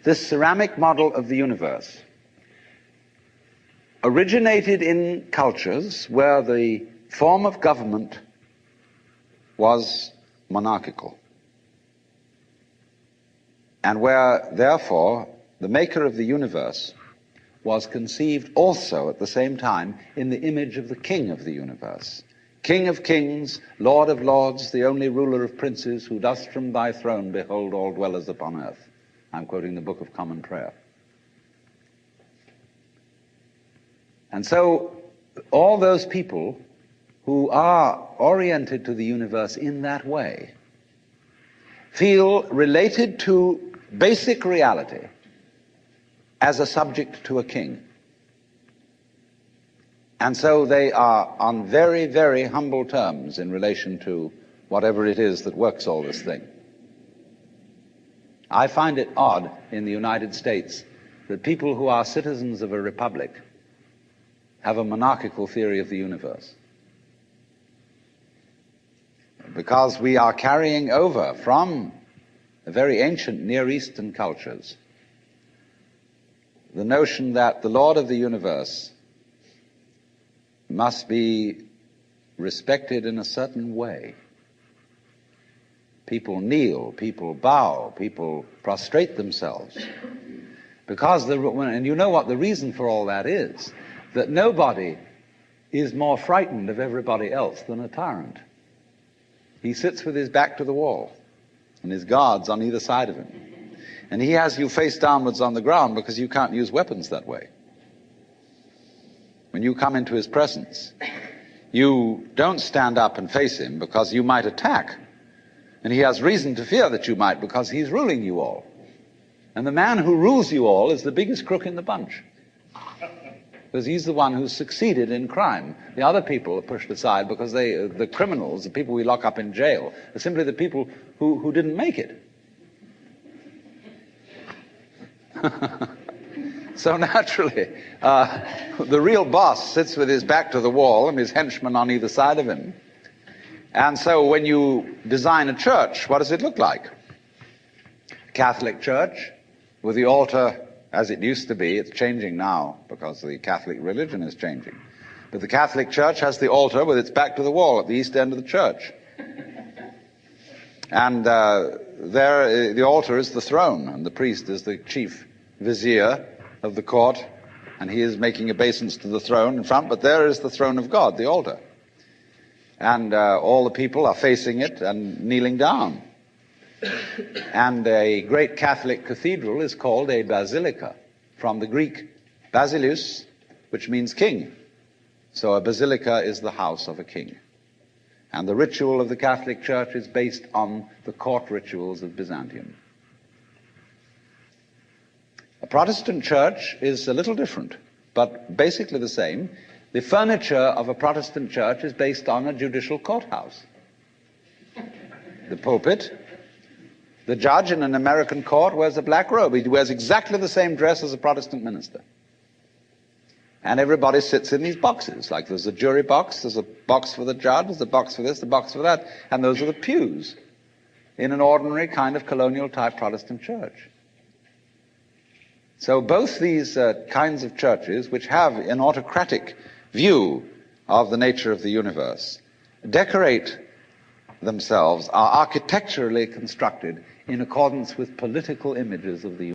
This ceramic model of the universe originated in cultures where the form of government was monarchical, and where, therefore, the maker of the universe was conceived also at the same time in the image of the king of the universe. King of kings, Lord of lords, the only ruler of princes, who dost from thy throne behold all dwellers upon earth. I'm quoting the Book of Common Prayer. And so all those people who are oriented to the universe in that way feel related to basic reality as a subject to a king. And so they are on very, very humble terms in relation to whatever it is that works all this thing. I find it odd in the United States that people who are citizens of a republic have a monarchical theory of the universe, because we are carrying over from the very ancient Near Eastern cultures the notion that the Lord of the universe must be respected in a certain way. People kneel, people bow, people prostrate themselves. And you know what the reason for all that is? That nobody is more frightened of everybody else than a tyrant. He sits with his back to the wall, and his guards on either side of him. And he has you face downwards on the ground because you can't use weapons that way. When you come into his presence, you don't stand up and face him because you might attack. And he has reason to fear that you might, because he's ruling you all. And the man who rules you all is the biggest crook in the bunch, because he's the one who's succeeded in crime. The other people are pushed aside because the criminals, the people we lock up in jail, are simply the people who didn't make it. So naturally, the real boss sits with his back to the wall and his henchmen on either side of him. And so when you design a church, what does it look like? Catholic church with the altar as it used to be. It's changing now because the Catholic religion is changing. But the Catholic church has the altar with its back to the wall at the east end of the church. And there the altar is the throne, and the priest is the chief vizier of the court, and he is making obeisance to the throne in front, but there is the throne of God, the altar. And all the people are facing it and kneeling down. And a great Catholic cathedral is called a basilica, from the Greek basileus, which means king. So a basilica is the house of a king. And the ritual of the Catholic Church is based on the court rituals of Byzantium. A Protestant church is a little different, but basically the same. The furniture of a Protestant church is based on a judicial courthouse. The pulpit. The judge in an American court wears a black robe. He wears exactly the same dress as a Protestant minister. And everybody sits in these boxes. Like there's a jury box, there's a box for the judge, there's a box for this, a box for that, and those are the pews in an ordinary kind of colonial type Protestant church. So both these kinds of churches, which have an autocratic view of the nature of the universe, decorate themselves, are architecturally constructed in accordance with political images of the universe.